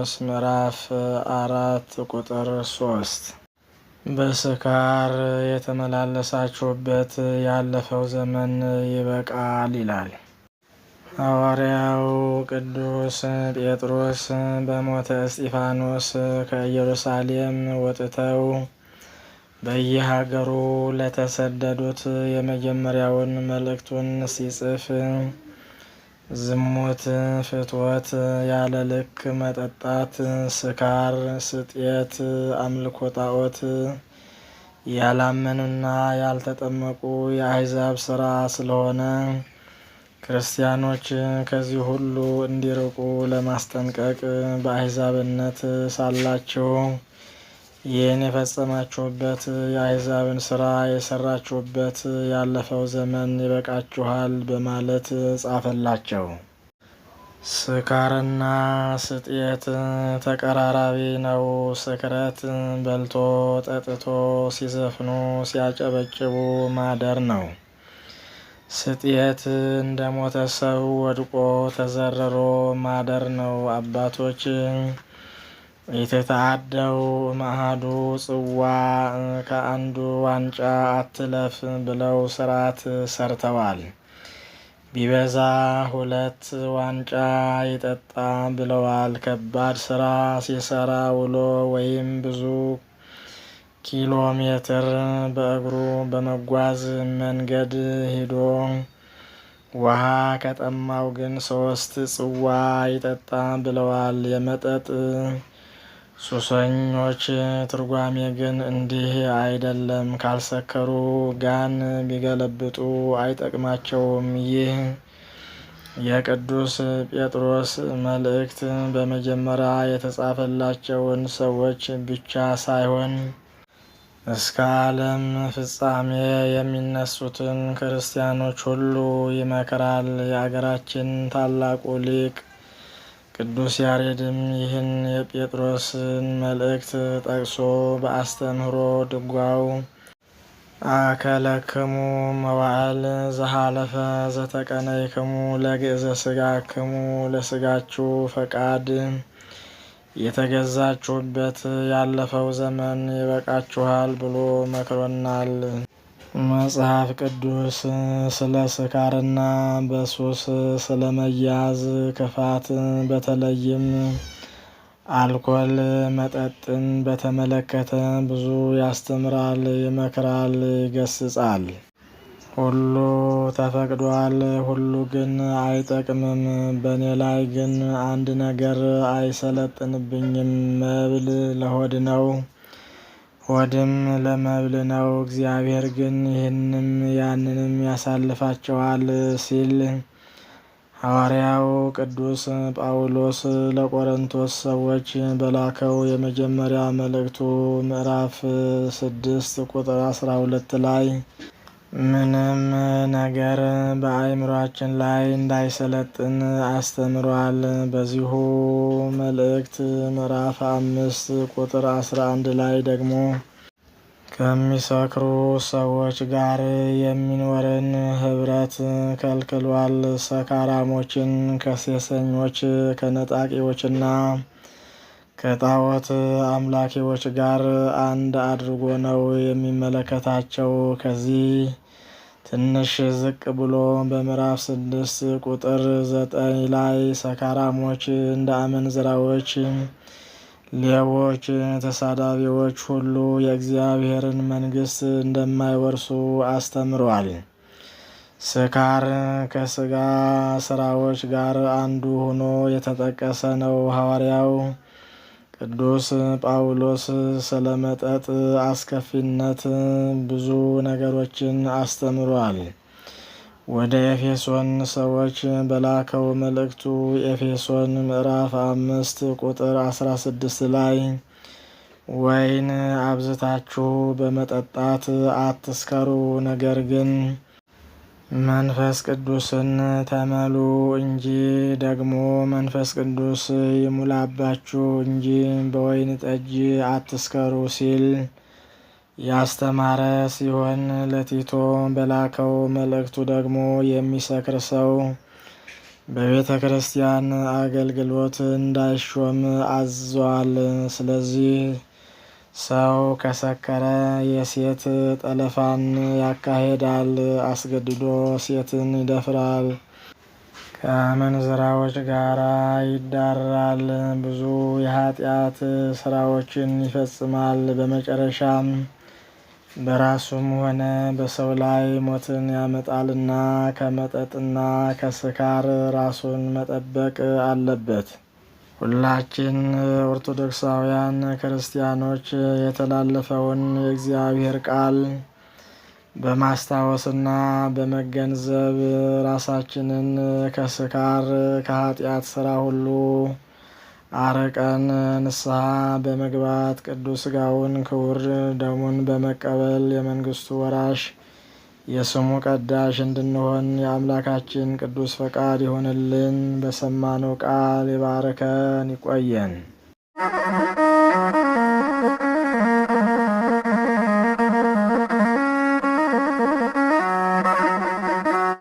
ጢሞቴዎስ ምዕራፍ 4 ቁጥር 3 በስካር የተመላለሳችሁበት ያለፈው ዘመን ይበቃል ይላል። ሐዋርያው ቅዱስ ጴጥሮስ በሞተ እስጢፋኖስ ከኢየሩሳሌም ወጥተው በየሀገሩ ለተሰደዱት የመጀመሪያውን መልእክቱን ሲጽፍ ዝሙት፣ ፍትወት፣ ያለ ልክ መጠጣት፣ ስካር፣ ስጥየት፣ አምልኮ ጣዖት ያላመኑና ያልተጠመቁ የአሕዛብ ሥራ ስለሆነ ክርስቲያኖች ከዚህ ሁሉ እንዲርቁ ለማስጠንቀቅ በአሕዛብነት ሳላችሁ ይህን የፈጸማችሁበት የአሕዛብን ሥራ የሰራችሁበት ያለፈው ዘመን ይበቃችኋል በማለት ጻፈላቸው። ስካርና ስጥየት ተቀራራቢ ነው። ስክረት በልቶ ጠጥቶ ሲዘፍኑ ሲያጨበጭቡ ማደር ነው። ስጥየት እንደ ሞተ ሰው ወድቆ ተዘርሮ ማደር ነው። አባቶች የተታደው ማዕዱ ጽዋ ከአንዱ ዋንጫ አትለፍ ብለው ሥርዓት ሰርተዋል። ቢበዛ 2 ዋንጫ ይጠጣ ብለዋል። ከባድ ሥራ ሲሰራ ውሎ ወይም ብዙ ኪሎ ሜትር በእግሩ በመጓዝ መንገድ ሂዶ ውሃ ከጠማው ግን 3 ጽዋ ይጠጣ ብለዋል። የመጠጥ ሱሰኞች ትርጓሜ ግን እንዲህ አይደለም። ካልሰከሩ ጋን ቢገለብጡ አይጠቅማቸውም። ይህ የቅዱስ ጴጥሮስ መልእክት በመጀመሪያ የተጻፈላቸውን ሰዎች ብቻ ሳይሆን እስከ ዓለም ፍጻሜ የሚነሱትን ክርስቲያኖች ሁሉ ይመክራል። የአገራችን ታላቁ ሊቅ ቅዱስ ያሬድም ይህን የጴጥሮስን መልእክት ጠቅሶ በአስተምህሮ ድጓው አከለክሙ መዋዕል ዘሃለፈ ዘተቀነይክሙ ለግእዘ ሥጋክሙ ለሥጋችሁ ፈቃድ የተገዛችሁበት ያለፈው ዘመን ይበቃችኋል ብሎ መክሮናል። መጽሐፍ ቅዱስ ስለ ስካርና በሱስ ስለ መያዝ ክፋት በተለይም አልኮል መጠጥን በተመለከተ ብዙ ያስተምራል፣ ይመክራል፣ ይገስጻል። ሁሉ ተፈቅዷል፣ ሁሉ ግን አይጠቅምም። በእኔ ላይ ግን አንድ ነገር አይሰለጥንብኝም። መብል ለሆድ ነው፣ ሆድም ለመብል ነው። እግዚአብሔር ግን ይህንም ያንንም ያሳልፋቸዋል ሲል ሐዋርያው ቅዱስ ጳውሎስ ለቆሮንቶስ ሰዎች በላከው የመጀመሪያ መልእክቱ ምዕራፍ 6 ቁጥር 12 ላይ ምንም ነገር በአእምሯችን ላይ እንዳይሰለጥን አስተምሯል። በዚሁ መልእክት ምዕራፍ 5 ቁጥር 11 ላይ ደግሞ ከሚሰክሩ ሰዎች ጋር የሚኖርን ኅብረት ከልክሏል። ሰካራሞችን ከሴሰኞች ከነጣቂዎችና ከጣዖት አምላኪዎች ጋር አንድ አድርጎ ነው የሚመለከታቸው። ከዚህ ትንሽ ዝቅ ብሎ በምዕራፍ 6 ቁጥር 9 ላይ ሰካራሞች እንደ አመንዝራዎች፣ ሌቦች፣ ተሳዳቢዎች ሁሉ የእግዚአብሔርን መንግሥት እንደማይወርሱ አስተምሯል። ስካር ከሥጋ ሥራዎች ጋር አንዱ ሆኖ የተጠቀሰ ነው። ሐዋርያው ቅዱስ ጳውሎስ ስለ መጠጥ አስከፊነት ብዙ ነገሮችን አስተምሯል። ወደ ኤፌሶን ሰዎች በላከው መልእክቱ ኤፌሶን ምዕራፍ 5 ቁጥር 16 ላይ ወይን አብዝታችሁ በመጠጣት አትስከሩ፣ ነገር ግን መንፈስ ቅዱስን ተመሉ እንጂ ደግሞ መንፈስ ቅዱስ ይሙላባችሁ እንጂ በወይን ጠጅ አትስከሩ ሲል ያስተማረ ሲሆን ለቲቶ በላከው መልእክቱ ደግሞ የሚሰክር ሰው በቤተ ክርስቲያን አገልግሎት እንዳይሾም አዟል። ስለዚህ ሰው ከሰከረ የሴት ጠለፋን ያካሄዳል፣ አስገድዶ ሴትን ይደፍራል፣ ከአመንዝራዎች ጋር ይዳራል፣ ብዙ የኃጢአት ስራዎችን ይፈጽማል። በመጨረሻም በራሱም ሆነ በሰው ላይ ሞትን ያመጣልና ከመጠጥና ከስካር ራሱን መጠበቅ አለበት። ሁላችን ኦርቶዶክሳውያን ክርስቲያኖች የተላለፈውን የእግዚአብሔር ቃል በማስታወስና በመገንዘብ ራሳችንን ከስካር ከኃጢአት ስራ ሁሉ አርቀን ንስሐ በመግባት ቅዱስ ሥጋውን ክቡር ደሙን በመቀበል የመንግስቱ ወራሽ የስሙ ቀዳሽ እንድንሆን የአምላካችን ቅዱስ ፈቃድ ይሆንልን። በሰማነው ቃል ይባርከን፣ ይቆየን።